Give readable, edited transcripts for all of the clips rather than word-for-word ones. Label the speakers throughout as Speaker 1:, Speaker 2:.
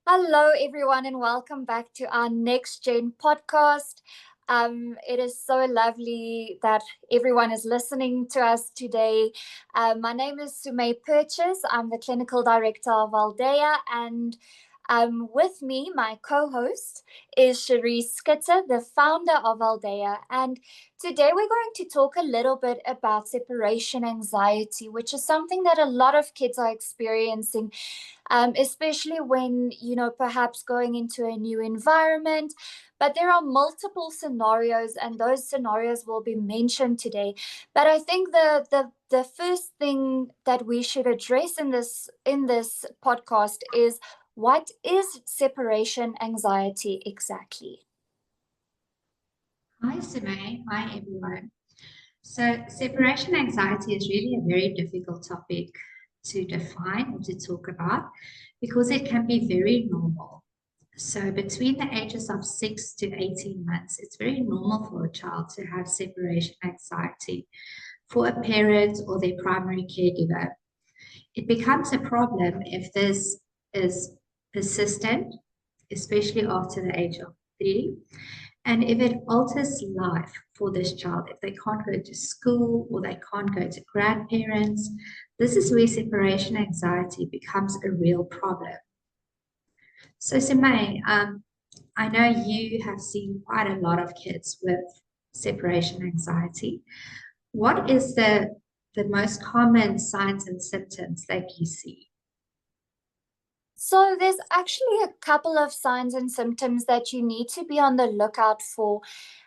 Speaker 1: Hello, everyone, and welcome back to our NextGen podcast. It is so lovely that everyone is listening to us today. My name is Sumay Purchase. I'm the clinical director of Aldea, and with me, my co host is Cherise Skitter, the founder of Aldea. And today we're going to talk a little bit about separation anxiety, which is something that a lot of kids are experiencing, especially when, perhaps going into a new environment. But there are multiple scenarios, and those scenarios will be mentioned today. But I think the first thing that we should address in this podcast is, what is separation anxiety exactly?
Speaker 2: Hi, Sumay. Hi, everyone. So, separation anxiety is really a very difficult topic to define or to talk about because it can be very normal. So, between the ages of 6 to 18 months, it's very normal for a child to have separation anxiety for a parent or their primary caregiver. It becomes a problem if this is persistent, especially after the age of 3, and if it alters life for this child, if they can't go to school or they can't go to grandparents, this is where separation anxiety becomes a real problem. So, Simay, I know you have seen quite a lot of kids with separation anxiety. What is the most common signs and symptoms that you see?
Speaker 1: So there's actually a couple of signs and symptoms that you need to be on the lookout for.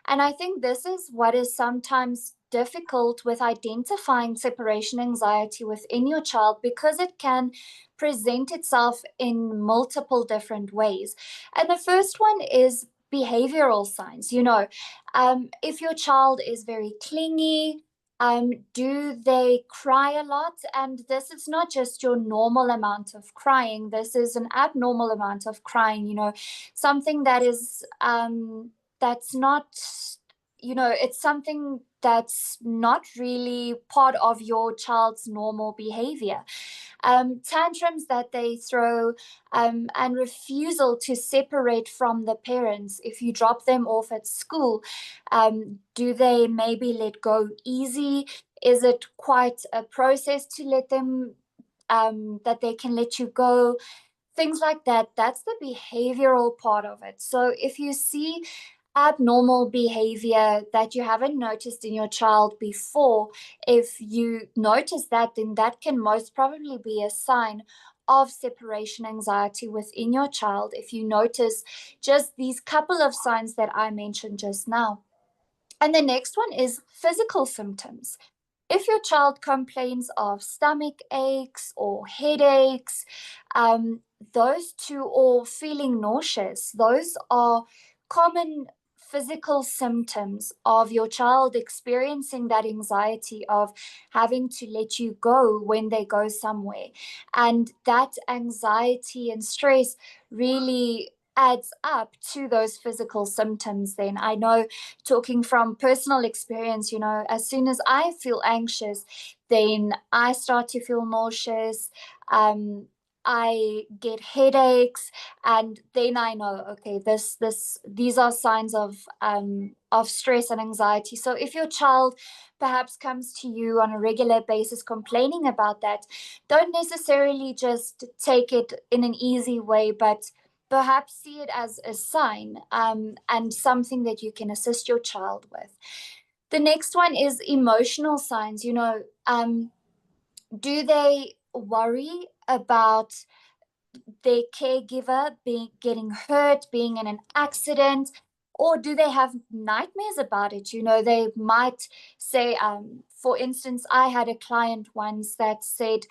Speaker 1: And I think this is what is sometimes difficult with identifying separation anxiety within your child, because it can present itself in multiple different ways. And the first one is behavioral signs. If your child is very clingy, do they cry a lot? And this is not just your normal amount of crying. This is an abnormal amount of crying, something that is that's not, it's something that's not really part of your child's normal behavior. Tantrums that they throw, and refusal to separate from the parents if you drop them off at school. Do they maybe let go easy? Is it quite a process to let them, that they can let you go? Things like that. That's the behavioral part of it. So if you see abnormal behavior that you haven't noticed in your child before, if you notice that, then that can most probably be a sign of separation anxiety within your child. If you notice just these couple of signs that I mentioned just now. And the next one is physical symptoms. If your child complains of stomach aches or headaches, those two, or feeling nauseous, those are common physical symptoms of your child experiencing that anxiety of having to let you go when they go somewhere. And that anxiety and stress really adds up to those physical symptoms. Then I know, talking from personal experience, as soon as I feel anxious, then I start to feel nauseous. I get headaches, and then I know, okay, these are signs of stress and anxiety. So if your child perhaps comes to you on a regular basis complaining about that, don't necessarily just take it in an easy way, but perhaps see it as a sign, and something that you can assist your child with. The next one is emotional signs. Do they worry about their caregiver getting hurt, being in an accident, or do they have nightmares about it? They might say, for instance, I had a client once that said,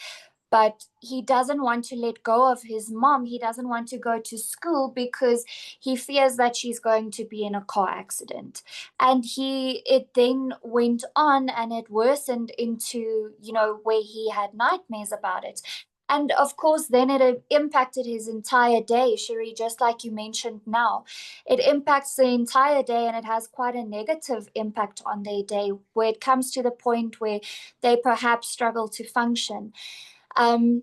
Speaker 1: but he doesn't want to let go of his mom. He doesn't want to go to school because he fears that she's going to be in a car accident. And it then went on, and it worsened into, where he had nightmares about it. And of course, then it impacted his entire day, Cherie, just like you mentioned now. It impacts the entire day, and it has quite a negative impact on their day, where it comes to the point where they perhaps struggle to function. Um,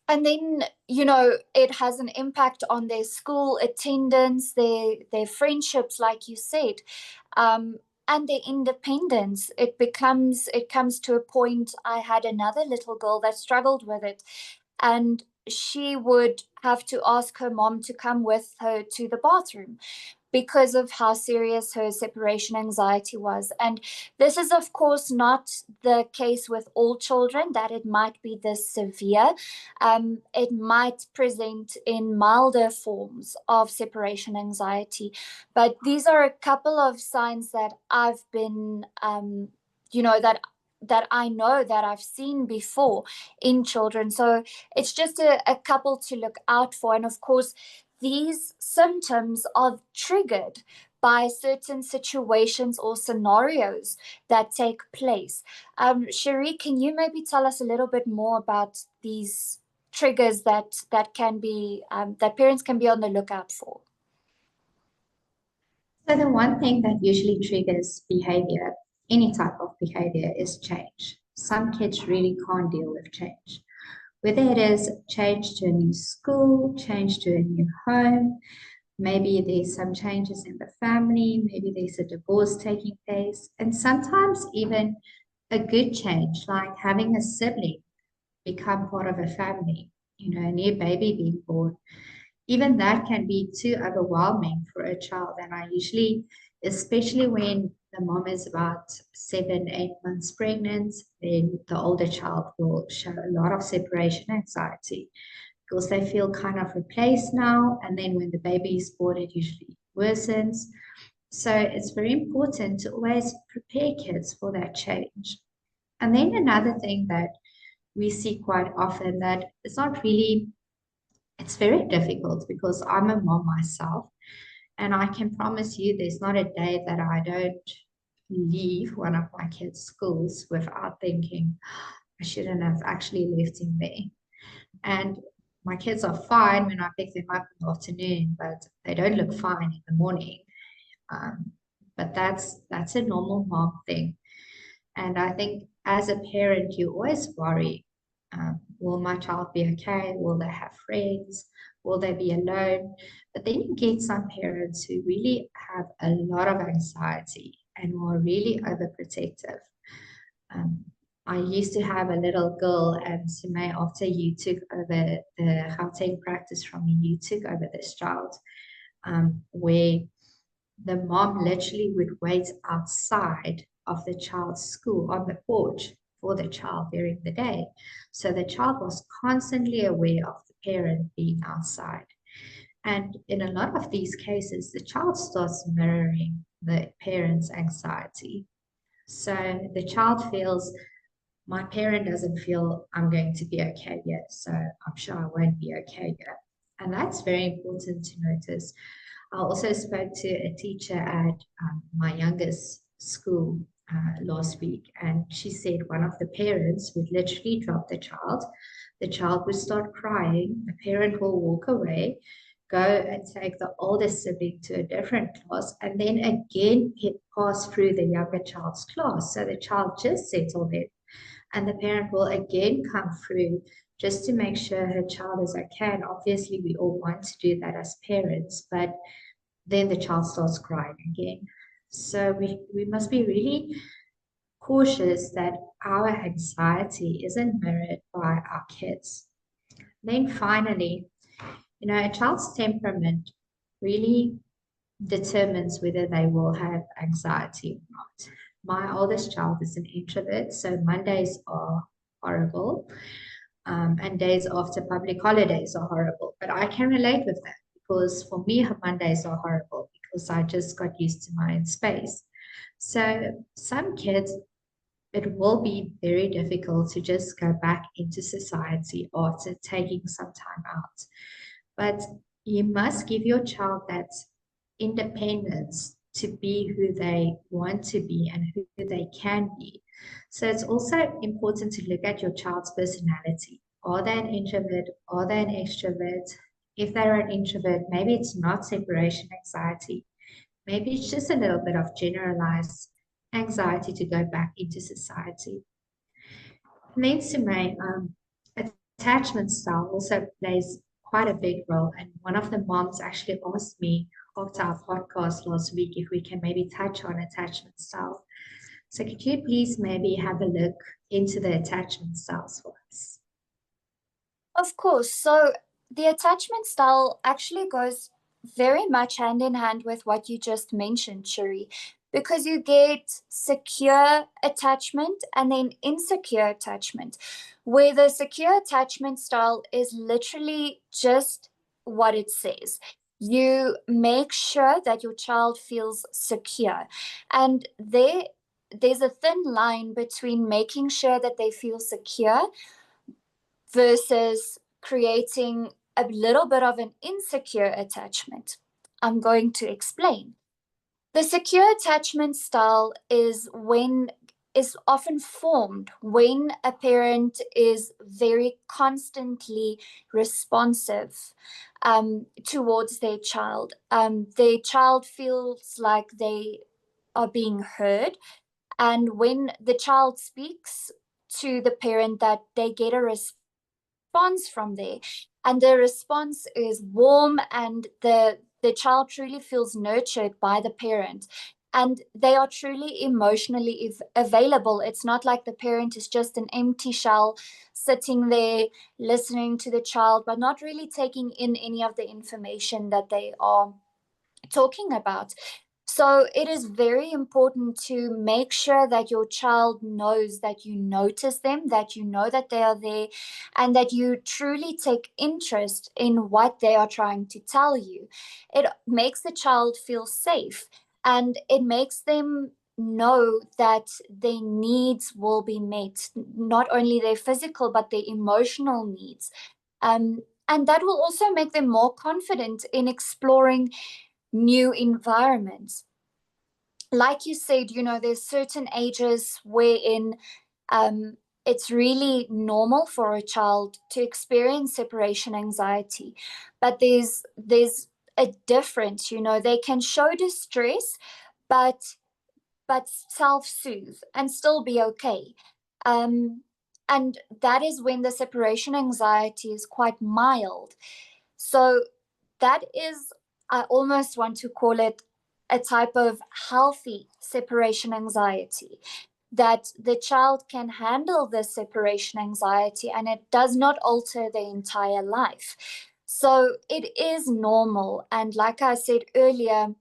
Speaker 1: And then, it has an impact on their school attendance, their friendships, like you said, um, and their independence. It comes to a point. I had another little girl that struggled with it, and she would have to ask her mom to come with her to the bathroom because of how serious her separation anxiety was. And this is, of course, not the case with all children, that it might be this severe. It might present in milder forms of separation anxiety. But these are a couple of signs that I've been, that I know that I've seen before in children. So it's just a couple to look out for. And of course, these symptoms are triggered by certain situations or scenarios that take place. Cherie, can you maybe tell us a little bit more about these triggers that can be that parents can be on the lookout for?
Speaker 2: So the one thing that usually triggers behavior, any type of behavior, is change. Some kids really can't deal with change. Whether it is change to a new school, change to a new home, maybe there's some changes in the family, maybe there's a divorce taking place, and sometimes even a good change, like having a sibling become part of a family, a new baby being born. Even that can be too overwhelming for a child. And I usually, especially when the mom is about 7, 8 months pregnant, then the older child will show a lot of separation anxiety because they feel kind of replaced now. And then when the baby is born, it usually worsens. So it's very important to always prepare kids for that change. And then another thing that we see quite often that it's not really, it's very difficult because I'm a mom myself. And I can promise you there's not a day that I don't leave one of my kids' schools without thinking, I shouldn't have actually left him there. And my kids are fine when I pick them up in the afternoon, but they don't look fine in the morning. Um, but that's a normal mom thing. And I think as a parent, you always worry, will my child be okay? Will they have friends? Will they be alone? But then you get some parents who really have a lot of anxiety and who are really overprotective. Um, I used to have a little girl, and Sumay, after you took over the Gauteng practice from me, you took over this child, where the mom literally would wait outside of the child's school on the porch for the child during the day. So the child was constantly aware of the parent being outside. And in a lot of these cases, the child starts mirroring the parent's anxiety. So the child feels, my parent doesn't feel I'm going to be okay yet, so I'm sure I won't be okay yet. And that's very important to notice. I also spoke to a teacher at my youngest school last week, and she said one of the parents would literally drop the child. The child would start crying. The parent will walk away, go and take the older sibling to a different class, and then again pass through the younger child's class. So the child just settled in, and the parent will again come through just to make sure her child is okay. And obviously, we all want to do that as parents, but then the child starts crying again. So we must be really cautious that our anxiety isn't mirrored by our kids. Then finally, a child's temperament really determines whether they will have anxiety or not. My oldest child is an introvert, so Mondays are horrible, and days after public holidays are horrible. But I can relate with that because for me, Mondays are horrible because I just got used to my own space. So some kids, it will be very difficult to just go back into society after taking some time out. But you must give your child that independence to be who they want to be and who they can be. So it's also important to look at your child's personality. Are they an introvert? Are they an extrovert? If they're an introvert, maybe it's not separation anxiety. Maybe it's just a little bit of generalized anxiety to go back into society. And then, Sumay, Attachment style also plays quite a big role. And one of the moms actually asked me after our podcast last week if we can maybe touch on attachment style. So could you please maybe have a look into the attachment styles for us?
Speaker 1: Of course. So the attachment style actually goes very much hand in hand with what you just mentioned, Shuri, because you get secure attachment and then insecure attachment, where the secure attachment style is literally just what it says. You make sure that your child feels secure. And there's a thin line between making sure that they feel secure versus creating a little bit of an insecure attachment. I'm going to explain. The secure attachment style is often formed when a parent is very constantly responsive towards their child. Their child feels like they are being heard, and when the child speaks to the parent, that they get a response from there, and the response is warm, and the child truly feels nurtured by the parent, and they are truly emotionally available. It's not like the parent is just an empty shell sitting there listening to the child but not really taking in any of the information that they are talking about. So it is very important to make sure that your child knows that you notice them, that you know that they are there, and that you truly take interest in what they are trying to tell you. It makes the child feel safe, and it makes them know that their needs will be met, not only their physical but their emotional needs. And that will also make them more confident in exploring new environments. Like you said, there's certain ages wherein um, it's really normal for a child to experience separation anxiety, but there's a difference. They can show distress, but self-soothe and still be okay. Um, and that is when the separation anxiety is quite mild. So that is, I almost want to call it a type of healthy separation anxiety, that the child can handle the separation anxiety and it does not alter their entire life. So it is normal. And like I said earlier,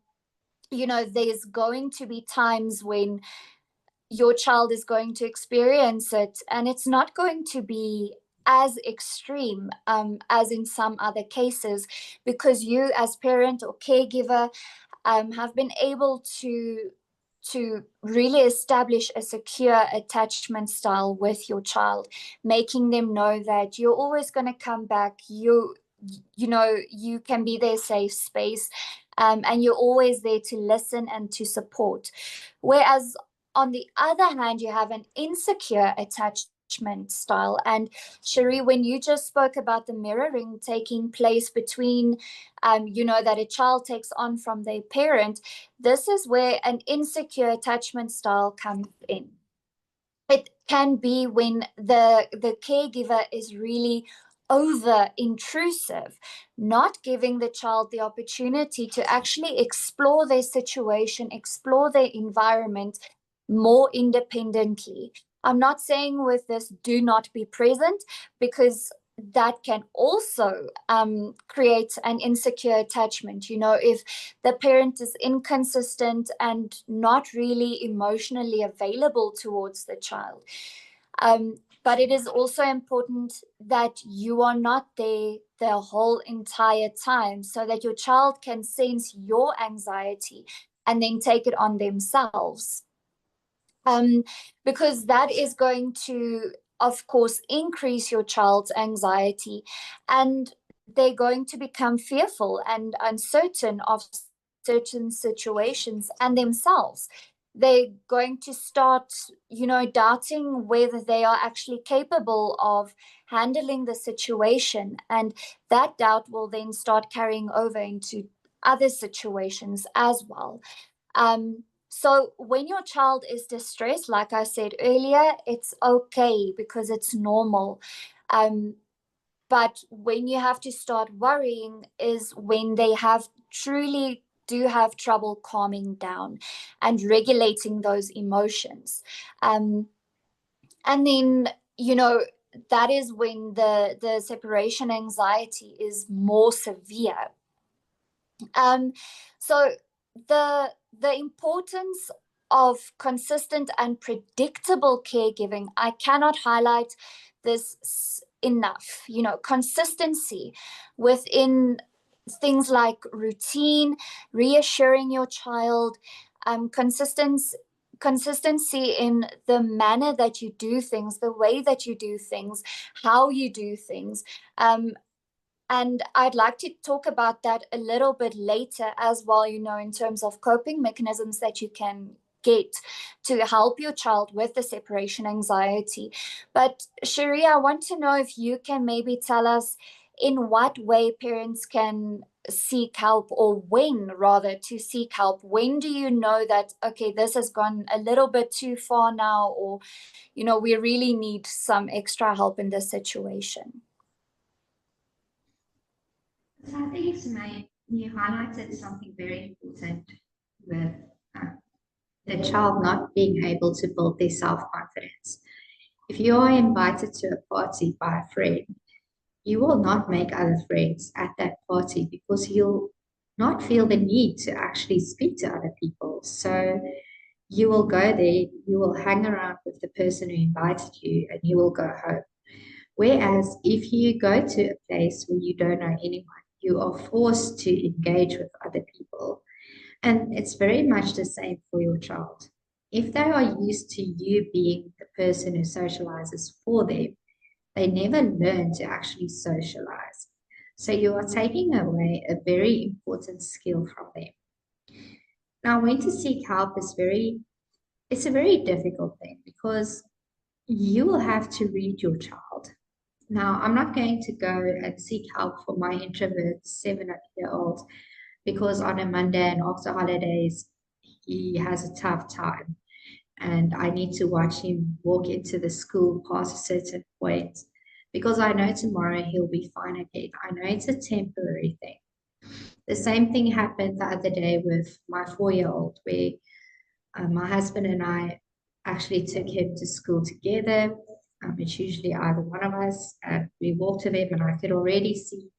Speaker 1: there's going to be times when your child is going to experience it, and it's not going to be as extreme as in some other cases, because you as parent or caregiver have been able to really establish a secure attachment style with your child, making them know that you're always going to come back. You can be their safe space, and you're always there to listen and to support. Whereas on the other hand, you have an insecure attachment style. And Cherie, when you just spoke about the mirroring taking place between, that a child takes on from their parent, this is where an insecure attachment style comes in. It can be when the caregiver is really over intrusive, not giving the child the opportunity to actually explore their situation, explore their environment more independently. I'm not saying with this do not be present, because that can also create an insecure attachment. If the parent is inconsistent and not really emotionally available towards the child. But it is also important that you are not there the whole entire time, so that your child can sense your anxiety and then take it on themselves. Um, because that is going to, of course, increase your child's anxiety, and they're going to become fearful and uncertain of certain situations and themselves. They're going to start, doubting whether they are actually capable of handling the situation. And that doubt will then start carrying over into other situations as well. So when your child is distressed, like I said earlier, it's okay because it's normal. Um, But when you have to start worrying is when they have truly do have trouble calming down and regulating those emotions. And then, that is when the separation anxiety is more severe. So the importance of consistent and predictable caregiving, I cannot highlight this enough. Consistency within things like routine, reassuring your child, consistency in the manner that you do things, the way that you do things, how you do things. And I'd like to talk about that a little bit later as well, in terms of coping mechanisms that you can get to help your child with the separation anxiety. But Sharia, I want to know if you can maybe tell us in what way parents can seek help, or when rather to seek help. When do you know that, okay, this has gone a little bit too far now, or, we really need some extra help in this situation?
Speaker 2: So I think, Sumay, you highlighted something very important with uh, the child not being able to build their self-confidence. If you are invited to a party by a friend, you will not make other friends at that party because you'll not feel the need to actually speak to other people. So you will go there, you will hang around with the person who invited you, and you will go home. Whereas if you go to a place where you don't know anyone, you are forced to engage with other people. And it's very much the same for your child. If they are used to you being the person who socializes for them, they never learn to actually socialize. So you are taking away a very important skill from them. Now, when to seek help it's a very difficult thing because you will have to read your child. Now, I'm not going to go and seek help for my introvert 7-year-old because on a Monday and after holidays, he has a tough time. And I need to watch him walk into the school past a certain point because I know tomorrow he'll be fine again. I know it's a temporary thing. The same thing happened the other day with my 4-year-old, where my husband and I actually took him to school together. It's usually either one of us, and we walked with him, and I could already see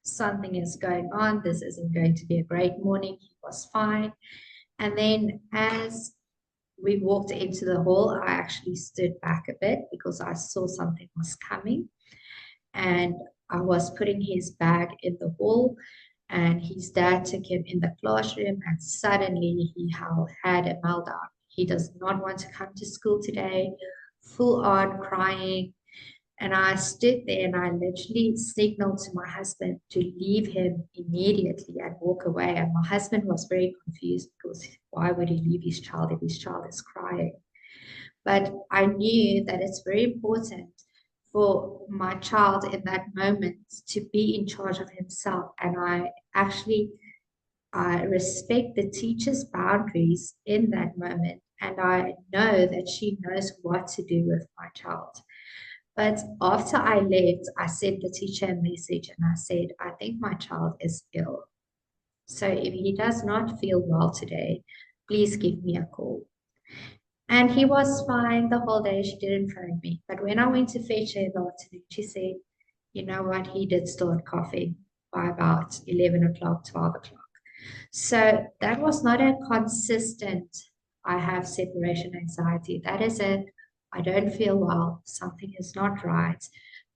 Speaker 2: something is going on. This isn't going to be a great morning. He was fine. And then as we walked into the hall, I actually stood back a bit because I saw something was coming. And I was putting his bag in the hall, and his dad took him in the classroom, and suddenly he had a meltdown. He does not want to come to school today, full on crying. And I stood there and I literally signaled to my husband to leave him immediately and walk away. And my husband was very confused because why would he leave his child if his child is crying? But I knew that it's very important for my child in that moment to be in charge of himself. And I respect the teacher's boundaries in that moment. And I know that she knows what to do with my child. But after I left, I sent the teacher a message and I said, I think my child is ill. So if he does not feel well today, please give me a call. And he was fine the whole day. She didn't phone me. But when I went to fetch her in the afternoon, she said, you know what? He did start coughing by about 11 o'clock, 12 o'clock. So that was not a consistent, I have separation anxiety. That is it. I don't feel well. Something is not right.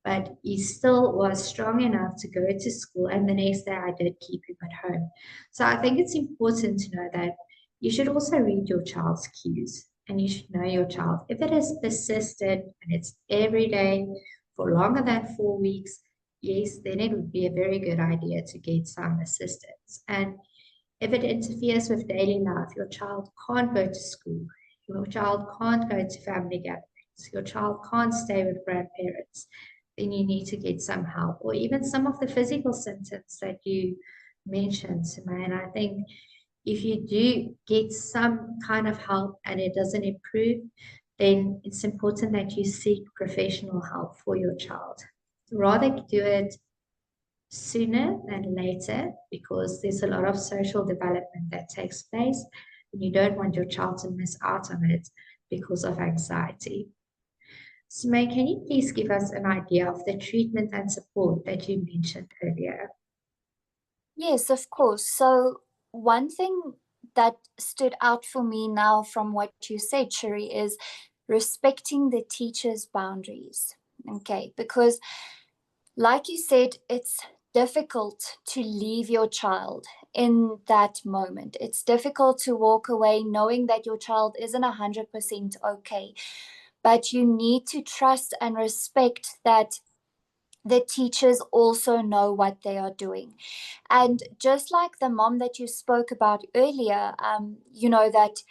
Speaker 2: But he still was strong enough to go to school. And the next day I did keep him at home. So I think it's important to know that you should also read your child's cues and you should know your child. If it is persistent and it's every day for longer than 4 weeks, yes, then it would be a very good idea to get some assistance. And if it interferes with daily life, your child can't go to school, your child can't go to family gatherings, your child can't stay with grandparents, then you need to get some help, or even some of the physical symptoms that you mentioned, Sumay. And I think if you do get some kind of help and it doesn't improve, then it's important that you seek professional help for your child. rather do it sooner than later because there's a lot of social development that takes place and you don't want your child to miss out on it because of anxiety. So, May, can you please give us an idea of the treatment and support that you mentioned earlier?
Speaker 1: Yes, of course. So one thing that stood out for me now from what you said, Shuri, is respecting the teacher's boundaries. Okay, because like you said, it's difficult to leave your child in that moment. It's difficult to walk away knowing that your child isn't 100% okay. But you need to trust and respect that the teachers also know what they are doing. And just like the mom that you spoke about earlier, that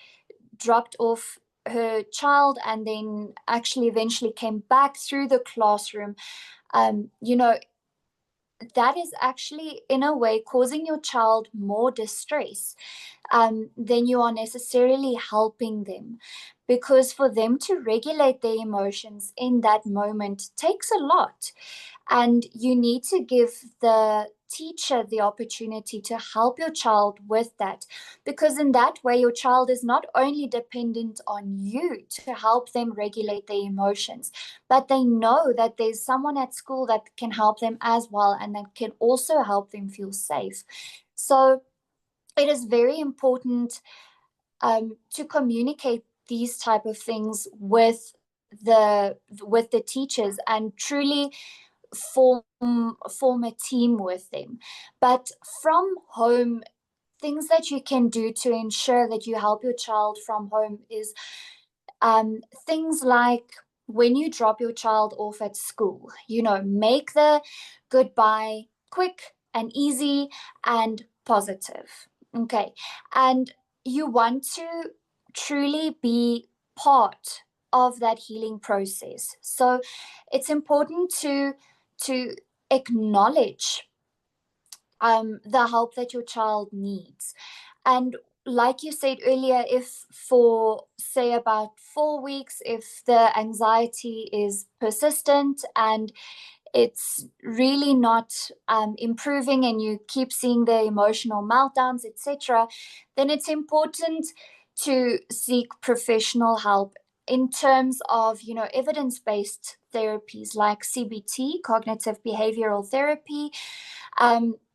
Speaker 1: dropped off her child and then actually eventually came back through the classroom, um, you know, that is actually in a way causing your child more distress than you are necessarily helping them. Because for them to regulate their emotions in that moment takes a lot. And you need to give the teacher the opportunity to help your child with that. Because in that way, your child is not only dependent on you to help them regulate their emotions, but they know that there's someone at school that can help them as well and that can also help them feel safe. So it is very important to communicate these type of things with the teachers and truly form a team with them. But from home, things that you can do to ensure that you help your child from home is things like when you drop your child off at school, make the goodbye quick and easy and positive. Okay. And you want to truly be part of that healing process. So it's important to acknowledge the help that your child needs. And like you said earlier, if for say about 4 weeks, if the anxiety is persistent and it's really not improving and you keep seeing the emotional meltdowns, etc., then it's important to seek professional help in terms of evidence-based therapies like CBT, cognitive behavioral therapy,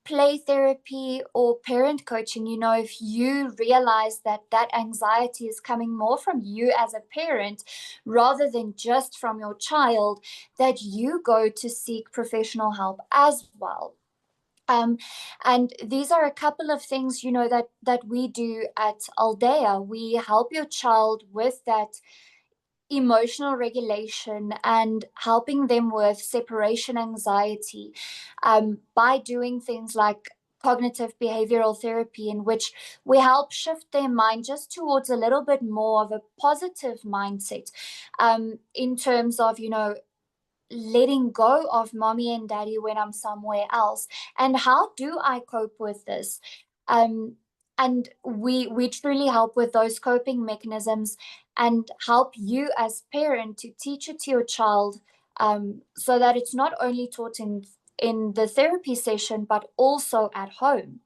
Speaker 1: play therapy, or parent coaching. If you realize that that anxiety is coming more from you as a parent rather than just from your child, that you go to seek professional help as well. And these are a couple of things, that we do at Aldea. We help your child with that emotional regulation and helping them with separation anxiety by doing things like cognitive behavioral therapy, in which we help shift their mind just towards a little bit more of a positive mindset in terms of, letting go of mommy and daddy when I'm somewhere else. And how do I cope with this? Um, and we truly help with those coping mechanisms and help you as parent to teach it to your child, so that it's not only taught in the therapy session but also at home.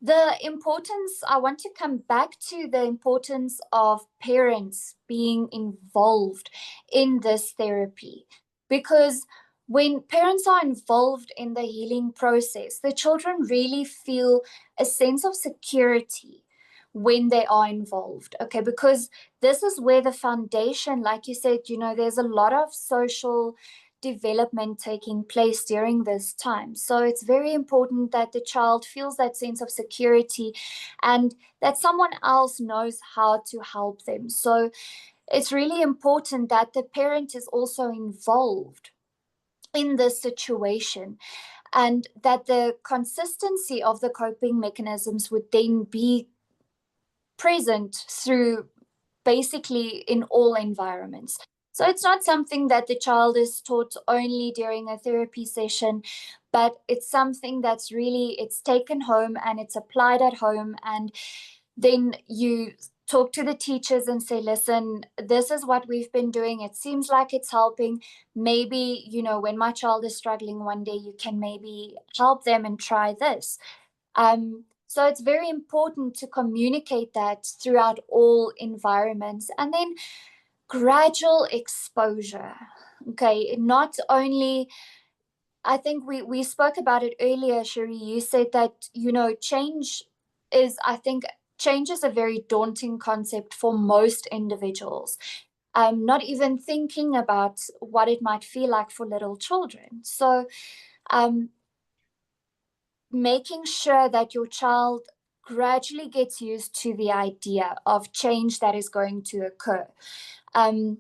Speaker 1: I want to come back to the importance of parents being involved in this therapy, because when parents are involved in the healing process, the children really feel a sense of security when they are involved. Okay, because this is where the foundation, like you said, there's a lot of social development taking place during this time. So it's very important that the child feels that sense of security and that someone else knows how to help them. So it's really important that the parent is also involved in this situation, and that the consistency of the coping mechanisms would then be present through basically in all environments. So it's not something that the child is taught only during a therapy session, but it's something it's taken home and it's applied at home. And then you talk to the teachers and say, listen, this is what we've been doing. It seems like it's helping. Maybe, when my child is struggling one day, you can maybe help them and try this. So it's very important to communicate that throughout all environments. And then gradual exposure. Okay, not only, I think we spoke about it earlier, Cherie. You said that, change is a very daunting concept for most individuals. Not even thinking about what it might feel like for little children. So, making sure that your child gradually gets used to the idea of change that is going to occur. And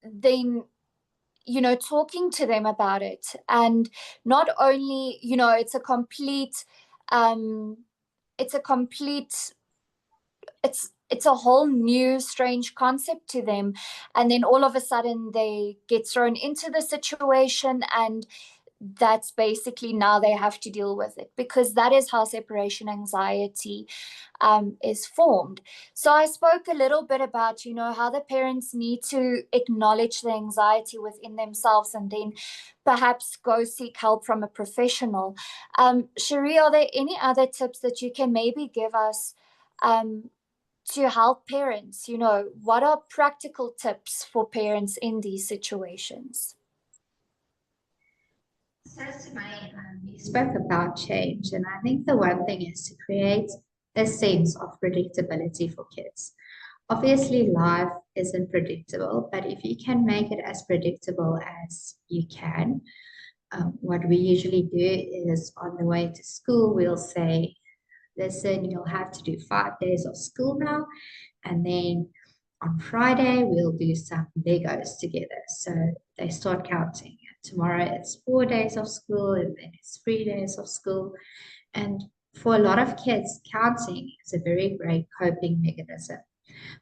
Speaker 1: then, talking to them about it. And not only, um, it's a complete, it's a whole new strange concept to them. And then all of a sudden they get thrown into the situation, and that's basically now they have to deal with it, because that is how separation anxiety is formed. So I spoke a little bit about, how the parents need to acknowledge the anxiety within themselves and then perhaps go seek help from a professional. Cherie, are there any other tips that you can maybe give us to help parents? What are practical tips for parents in these situations?
Speaker 2: So, Sumay, you spoke about change, and I think the one thing is to create a sense of predictability for kids. Obviously, life isn't predictable, but if you can make it as predictable as you can, what we usually do is on the way to school, we'll say, listen, you'll have to do 5 days of school now, and then on Friday, we'll do some Legos together. So they start counting. Tomorrow it's 4 days of school, and then it's 3 days of school. And for a lot of kids, counting is a very great coping mechanism.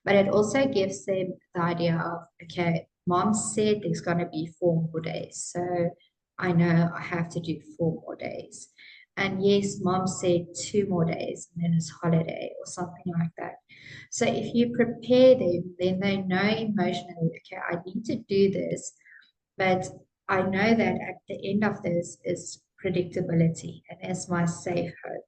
Speaker 2: But it also gives them the idea of, okay, mom said there's going to be 4 more days. So I know I have to do 4 more days. And yes, mom said 2 more days, and then it's holiday or something like that. So if you prepare them, then they know emotionally, okay, I need to do this, but I know that at the end of this is predictability and is my safe home.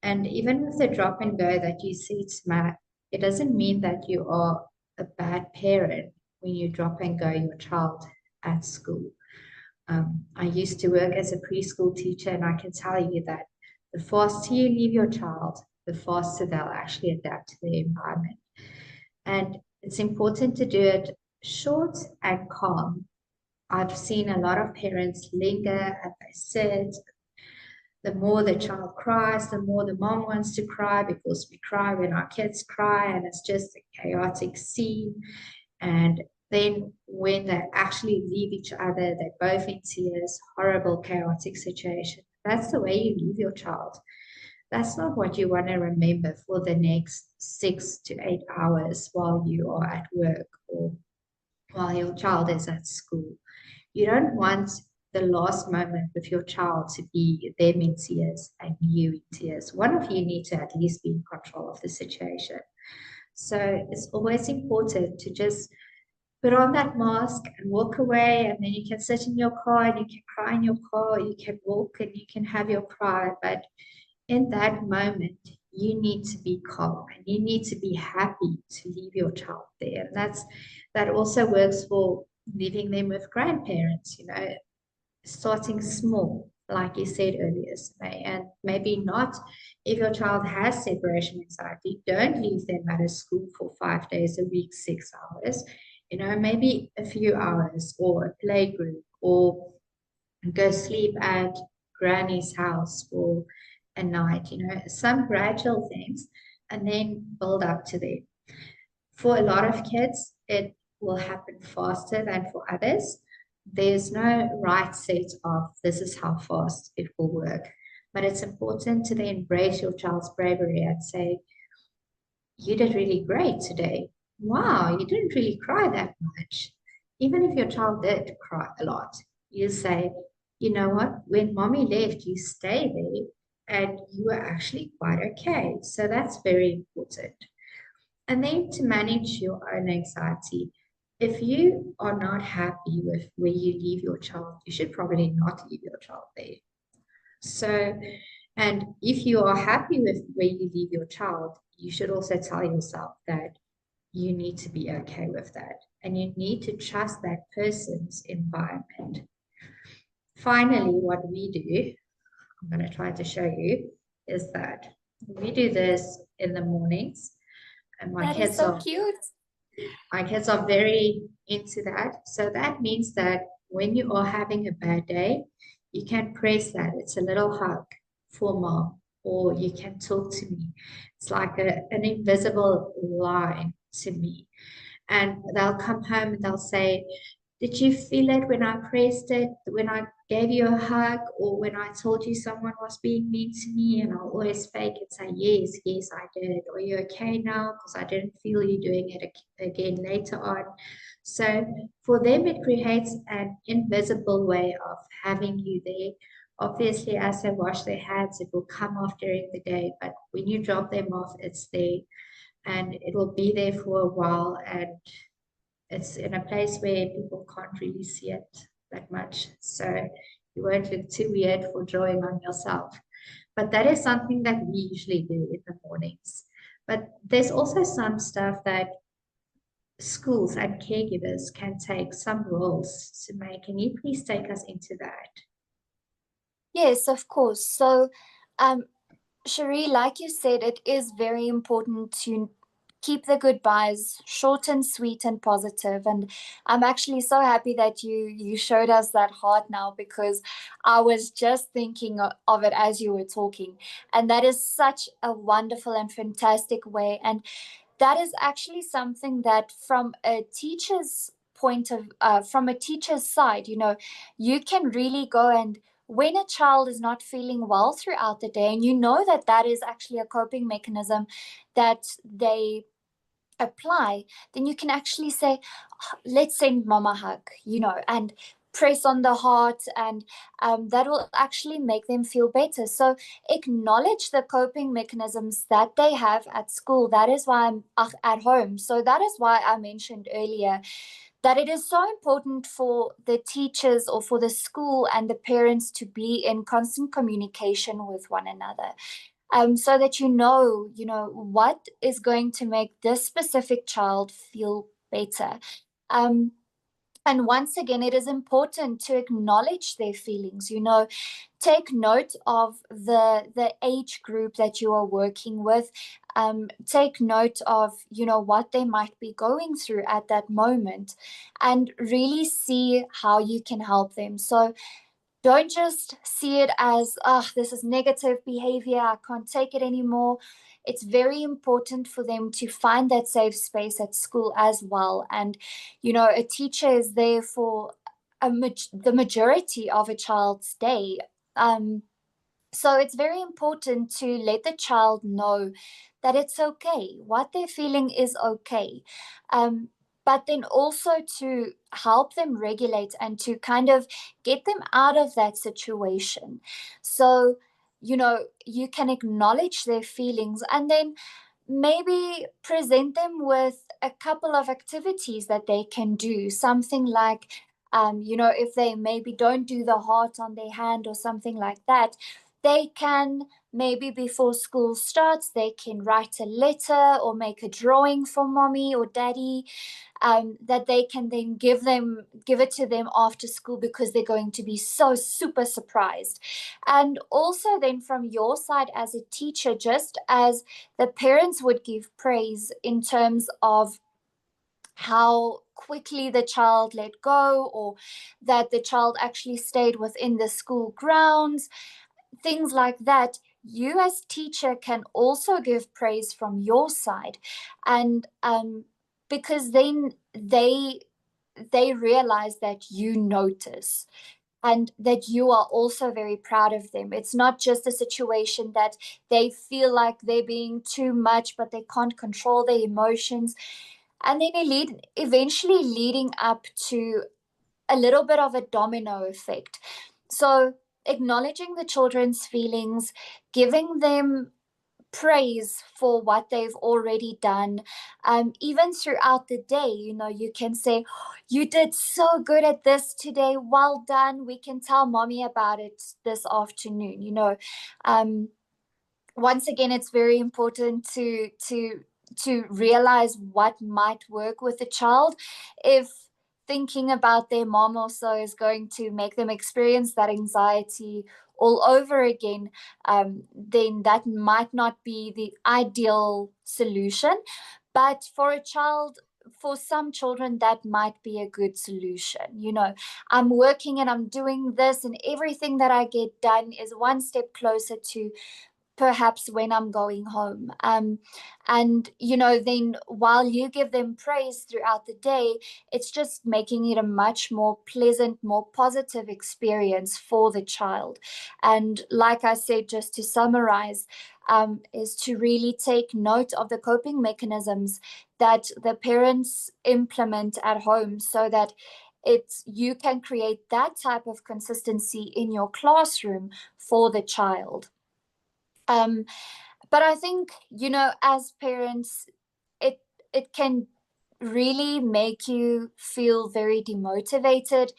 Speaker 2: And even with the drop and go that you see, Matt, it doesn't mean that you are a bad parent when you drop and go your child at school. I used to work as a preschool teacher, and I can tell you that the faster you leave your child, the faster they'll actually adapt to the environment. And it's important to do it short and calm. I've seen a lot of parents linger and they sit. The more the child cries, the more the mom wants to cry, because we cry when our kids cry, and it's just a chaotic scene. And then when they actually leave each other, they're both in tears, horrible, chaotic situation. That's the way you leave your child. That's not what you want to remember for the next 6 to 8 hours while you are at work or while your child is at school. You don't want the last moment with your child to be them in tears and you in tears. One of you need to at least be in control of the situation. So it's always important to just put on that mask and walk away, and then you can sit in your car and you can cry in your car, you can walk and you can have your cry. But in that moment, you need to be calm and you need to be happy to leave your child there. And that also works for leaving them with grandparents, starting small, like you said earlier, May, and maybe not. If your child has separation anxiety, don't leave them at a school for 5 days a week, 6 hours, maybe a few hours, or a play group, or go sleep at granny's house for a night, some gradual things, and then build up to them. For a lot of kids, it will happen faster than for others. There's no right set of this is how fast it will work. But it's important to then embrace your child's bravery and say, you did really great today. Wow, you didn't really cry that much. Even if your child did cry a lot, you say, you know what, when mommy left, you stay there. and you are actually quite okay. So that's very important. And then to manage your own anxiety, if you are not happy with where you leave your child, you should probably not leave your child there. So, and if you are happy with where you leave your child, you should also tell yourself that you need to be okay with that. And you need to trust that person's environment. Finally, what we do, I'm going to try to show you, is that we do this in the mornings, and
Speaker 1: That is so cute.
Speaker 2: my kids are very into that. So that means that when you are having a bad day, you can press that. It's a little hug for mom, or you can talk to me. It's like an invisible line to me. And they'll come home and they'll say, did you feel it when I pressed it, when I gave you a hug, or when I told you someone was being mean to me? And I'll always fake and say, yes, yes, I did. Are you okay now? Because I didn't feel you doing it again later on. So for them, it creates an invisible way of having you there. Obviously, as they wash their hands, it will come off during the day, but when you drop them off, it's there and it will be there for a while. And it's in a place where people can't really see it that much. So you won't look too weird for drawing on yourself. But that is something that we usually do in the mornings. But there's also some stuff that schools and caregivers can take some roles to make. Can you please take us into that?
Speaker 1: Yes, of course. So, um, Cherie, like you said, it is very important to keep the goodbyes short and sweet and positive. And I'm actually so happy that you showed us that heart now, because I was just thinking of it as you were talking. And that is such a wonderful and fantastic way. And that is actually something that from a teacher's side, you can really go, and when a child is not feeling well throughout the day, and you know that that is actually a coping mechanism that they apply, then you can actually say, let's send mom a hug, and press on the heart, and that will actually make them feel better. So acknowledge the coping mechanisms that they have at school. That is why I'm at home. So that is why I mentioned earlier that it is so important for the teachers or for the school and the parents to be in constant communication with one another, so that what is going to make this specific child feel better. Um, and once again, it is important to acknowledge their feelings. Take note of the age group that you are working with. Take note of what they might be going through at that moment, and really see how you can help them. So don't just see it as, this is negative behavior, I can't take it anymore. It's very important for them to find that safe space at school as well. And, a teacher is there for the majority of a child's day. So it's very important to let the child know that it's okay. What they're feeling is okay. Um, but then also to help them regulate and to kind of get them out of that situation. So, you can acknowledge their feelings, and then maybe present them with a couple of activities that they can do. Something like, if they maybe don't do the heart on their hand or something like that, they can maybe before school starts, they can write a letter or make a drawing for mommy or daddy, that they can then give it to them after school, because they're going to be so super surprised. And also then from your side as a teacher, just as the parents would give praise in terms of how quickly the child let go, or that the child actually stayed within the school grounds, things like that, you as teacher can also give praise from your side. And because then they realize that you notice, and that you are also very proud of them. It's not just a situation that they feel like they're being too much, but they can't control their emotions. And then eventually leading up to a little bit of a domino effect. So acknowledging the children's feelings, giving them praise for what they've already done. Even throughout the day, you can say, you did so good at this today, well done, we can tell mommy about it this afternoon. Once again, it's very important to realize what might work with the child. If thinking about their mom also is going to make them experience that anxiety all over again, then that might not be the ideal solution. But for some children, that might be a good solution. I'm working and I'm doing this, and everything that I get done is one step closer to perhaps when I'm going home. And, then while you give them praise throughout the day, it's just making it a much more pleasant, more positive experience for the child. And like I said, just to summarize, is to really take note of the coping mechanisms that the parents implement at home, so that you can create that type of consistency in your classroom for the child. um, but I think, as parents, it it can really make you feel very demotivated,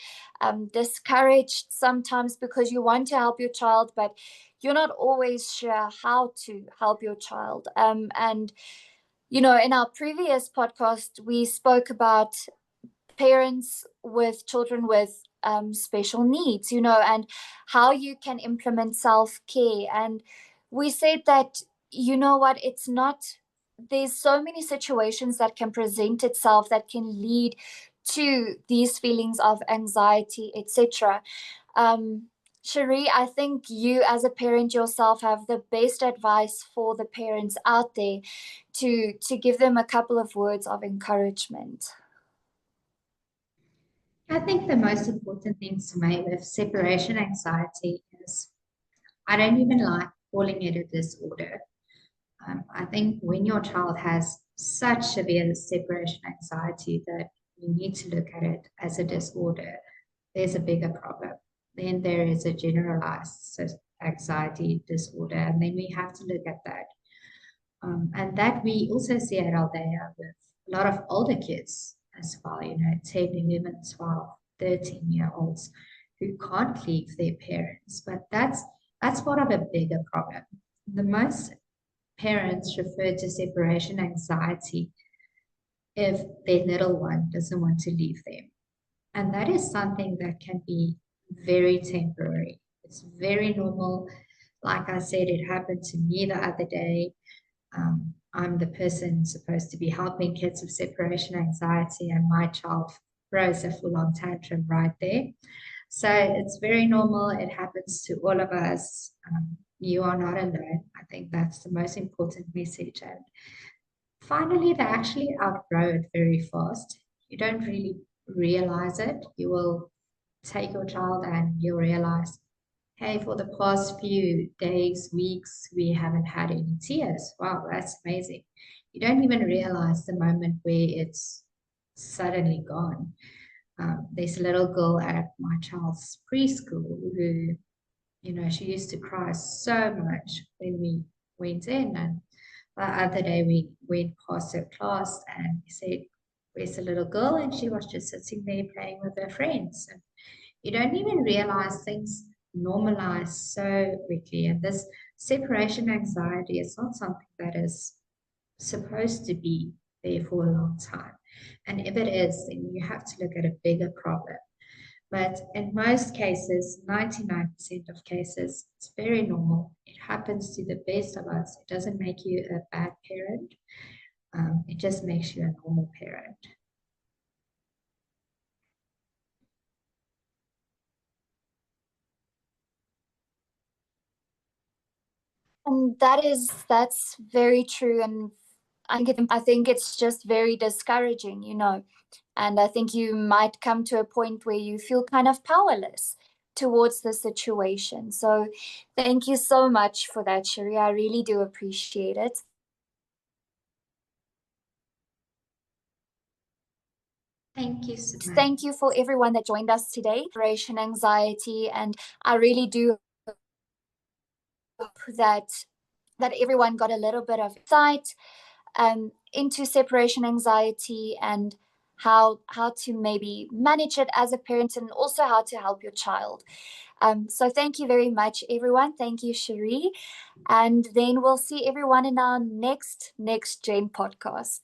Speaker 1: discouraged sometimes, because you want to help your child, but you're not always sure how to help your child. And in our previous podcast, we spoke about parents with children with special needs, and how you can implement self-care. And we said that, what, it's not, there's so many situations that can present itself that can lead to these feelings of anxiety, etc. Cherie, I think you as a parent yourself have the best advice for the parents out there to give them a couple of words of encouragement.
Speaker 2: I think the most important thing to me with separation anxiety is I don't even like calling it a disorder. I think when your child has such severe separation anxiety that you need to look at it as a disorder, there's a bigger problem. Then there is a generalized anxiety disorder, and then we have to look at that. And that we also see at Aldea with a lot of older kids as well, 10, 11, 12, 13-year-olds who can't leave their parents. But that's part of a bigger problem. The most parents refer to separation anxiety if their little one doesn't want to leave them. And that is something that can be very temporary. It's very normal. Like I said, it happened to me the other day. I'm the person supposed to be helping kids with separation anxiety, and my child throws a full-on tantrum right there. So it's very normal. It happens to all of us. You are not alone. I think that's the most important message. And finally, they actually outgrow it very fast. You don't really realize it. You will take your child and you'll realize, hey, for the past few days, weeks, we haven't had any tears. Wow, that's amazing. You don't even realize the moment where it's suddenly gone. There's a little girl at my child's preschool who, she used to cry so much when we went in. And the other day we went past her class and we said, where's the little girl? And she was just sitting there playing with her friends. And you don't even realize things normalize so quickly. And this separation anxiety is not something that is supposed to be there for a long time. And if it is, then you have to look at a bigger problem. But in most cases, 99% of cases, it's very normal. It happens to the best of us. It doesn't make you a bad parent. It just makes you a normal parent.
Speaker 1: And that's very true. And I think it's just very discouraging, and I think you might come to a point where you feel kind of powerless towards the situation. So thank you so much for that, Cherie. I really do appreciate it.
Speaker 2: Thank you so much.
Speaker 1: Thank you for everyone that joined us today. Separation anxiety, and I really do hope that everyone got a little bit of insight into separation anxiety and how to maybe manage it as a parent, and also how to help your child. So thank you very much, everyone. Thank you, Cherie. And then we'll see everyone in our next NextGen podcast.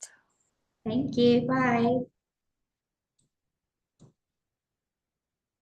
Speaker 2: Thank you. Bye.